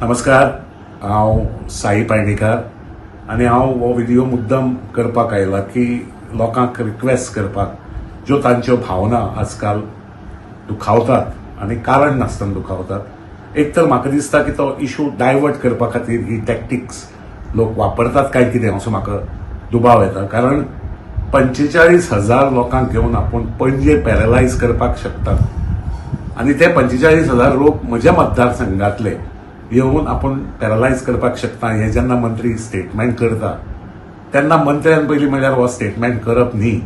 नमस्कार, हांव साई पाळणेकार आनी हांव हो व्हिडिओ मुद्दम करपाक आयला की लोकांक रिक्वेस्ट करपाक ज्यो तांच्यो भावना आजकाल दुखावतात आनी कारण नासतना दुखावतात. एक तर म्हाका दिसता की तो इशू डायवर्ट करपा खातीर ही टॅक्टिक्स लोक वापरतात काय कितें असो म्हाका दुबाव येता. कारण 45,000 लोकांक घेवन आपूण पणजे पॅरलायज करपाक शकतात आनी ते 45,000 लोक म्हज्या मतदारसंघातले येवन आपण पॅरलायज करपाक शकता. हे जेन्ना मंत्री स्टेटमेंट करता तेन्ना मंत्र्यान पयलीं म्हणल्यार हो स्टेटमेंट करप न्ही,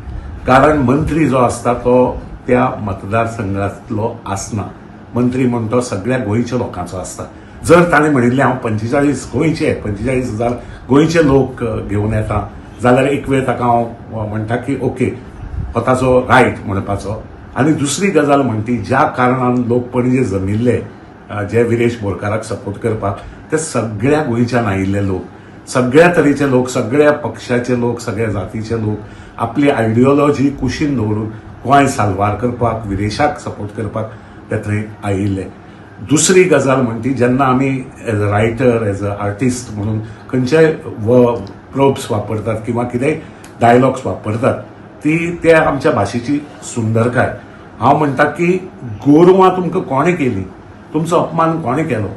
कारण मंत्री जो आसता तो त्या मतदारसंघातलो आसना. मंत्री म्हण तो सगळ्या गोंयच्या लोकांचो आसता. जर ताणें म्हणिल्लें हांव 45,000 गोंयचे लोक घेवन येता जाल्यार एक वेळ ताका हांव म्हणटा की ओके, हो ताचो रायट म्हणपाचो. आनी दुसरी गजाल म्हणटी, ज्या कारणान लोक पणजे जमिल्ले जे विरेश बोरकाराक सपोर्ट करपाक, ते सगळ्या गोंयच्यान आयिल्ले लोक, सगळ्या तरेचे लोक, सगळ्या पक्षाचे लोक, सगळ्या जातीचे लोक आपली आयडियोलॉजी कुशीन दवरून गोंय साल्वार करपाक, विरेशाक सपोर्ट करपाक ते थंय आयिल्ले. दुसरी गजाल म्हणटी, जेन्ना आमी as a writer, as a artist म्हणून खंयचेय प्रोब्स वापरतात किंवा कितेंय डायलॉग्स वापरतात, ते आमच्या भाशेची सुंदरकाय. हांव म्हणटा की गोरवां तुमकां कोणें केली, तुमचो अपमान कोणें केलो?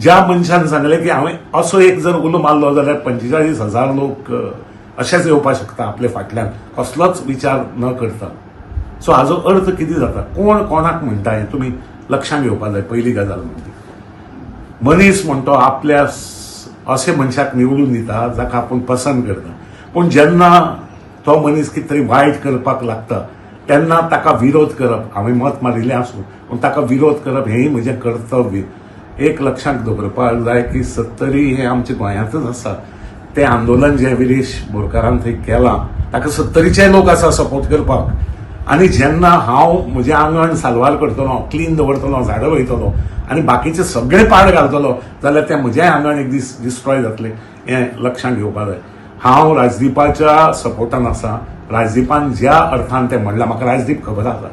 ज्या मनशान सांगलें की हांवें असो एक जर उलो मारलो जाल्यार 45,000 लोक अशेच येवपाक शकता आपले फाटल्यान, कसलोच विचार न करता. सो हाजो अर्थ कितें जाता, कोण कोणाक म्हणटा हें तुमी लक्षांत घेवपाक जाय. पयली गजाल म्हणटी, मनीस म्हणटो आपल्या अशे मनशाक निवडून दिता जाका आपूण पसंत करता, पूण जेन्ना तो मनीस कितें तरी वायट करपाक लागता तेन्ना ताका विरोध करप, हांवें मत मारिल्लें आसूं पूण ताका विरोध करप हेंय म्हजें कर्तव्य. एक लक्षांत दवरपाक जाय की 70 हे आमच्या गोंयांतच आसा. तें आंदोलन जें विरेश बोरकारान थंय केलां ताका 70चे लोक आसा सपोर्ट करपाक. आनी जेन्ना हांव म्हजें आंगण साल्वार करतलो, क्लीन दवरतलो, झाडां रोयतलो आनी बाकीचे सगळे पाड घालतलो जाल्यार तें म्हजें आंगण एक दीस डिस्ट्रॉय जातलें, हें लक्षांत घेवपाक जाय. हांव राजदीपाच्या सपोर्टान आसा. राजदीपान ज्या अर्थान तें म्हणलां, म्हाका राजदीप खबर आसा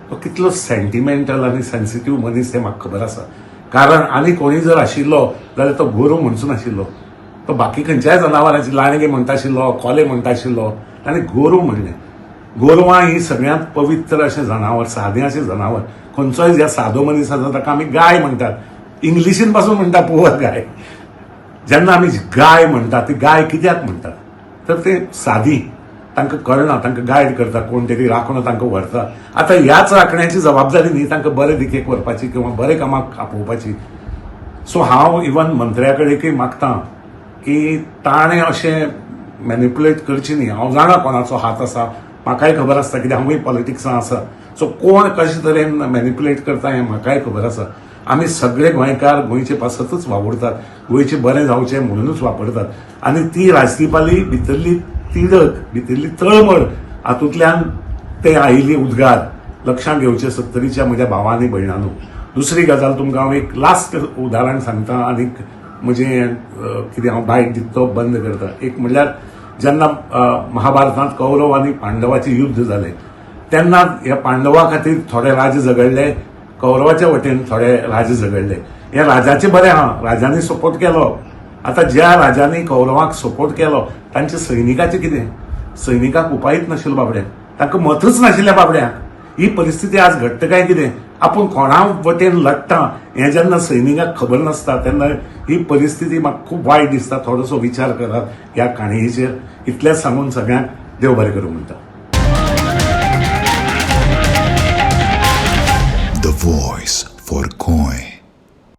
तो कितलो सेंटिमेंटल आनी सेन्सिटीव मनीस तें म्हाका खबर आसा. कारण आनी कोणी जर आशिल्लो जाल्यार तो गोरव म्हणचो नाशिल्लो, तो बाकी खंयच्याय जनावरांची लाणगे म्हणटा आशिल्लो, कोले म्हणटा आशिल्लो, ताणें गोरव म्हणलें. गोरवां ही सगळ्यांत पवित्र अशें जनावर, सादें अशें जनावर. खंयचोय जे सादो मनीस आसा ताका आमी गाय म्हणटात. इंग्लिशीन पासून म्हणटा पुअर गाय. जेन्ना आमी गाय म्हणटा ती गाय कित्याक म्हणटात तर ते सादी, तांकां कळना, तांकां गायड करता, कोण तरी राखणो तांकां व्हरता. आतां ह्याच राखण्याची जबाबदारी न्ही तांकां बरे दिकेक व्हरपाची किंवा बरे कामाक आपोवपाची. सो हांव इवन मंत्र्या कडेनय मागतां की ताणें अशें मॅनिप्युलेट करची न्ही. हांव जाणा कोणाचो हात आसा, म्हाकाय खबर आसता कित्याक हांवूय पॉलिटिक्सान आसा. सो कोण कशे तरेन मॅनिप्युलेट करता हें म्हाकाय खबर आसा. आमी सगळे गोंयकार गोंयचे पासतच वावुरतात, गोंयचे बरें जावचें म्हणूनच वापरतात. आनी ती राजदीपाली भितरली तिडक, भितरली तळमळ, हातूंतल्यान ते आयिल्ली उद्गार लक्षांत घेवचे 70च्या म्हज्या भावांनी भयणांनो. दुसरी गजाल तुमकां हांव एक लास्ट उदाहरण सांगता आनीक म्हजें कितें हांव बायट दिता तो बंद करता. एक म्हणल्यार जेन्ना महाभारतांत कौरव आनी पांडवाचें युध्द जालें तेन्ना ह्या पांडवा खातीर थोडे राज झगडले, कौरवाच्या वटेन थोडे राज झगडले. हे राजाचें बरें आहा, राजांनी सपोर्ट केलो. आतां ज्या राजांनी कौरवांक सपोर्ट केलो तांच्या सैनिकाचें कितें? सैनिकाक उपायच नाशिल्लो बाबड्याक, तांकां मतच नाशिल्ल्या बाबड्याक. ही परिस्थिती आज घडटा काय कितें? आपूण कोणा वटेन लडटा हें जेन्ना सैनिकाक खबर नासता तेन्ना ही परिस्थिती म्हाका खूब वायट दिसता. थोडोसो विचार करात ह्या काणयेचेर. इतलेंच सांगून सगळ्यांक देव बरें करूं म्हणटा.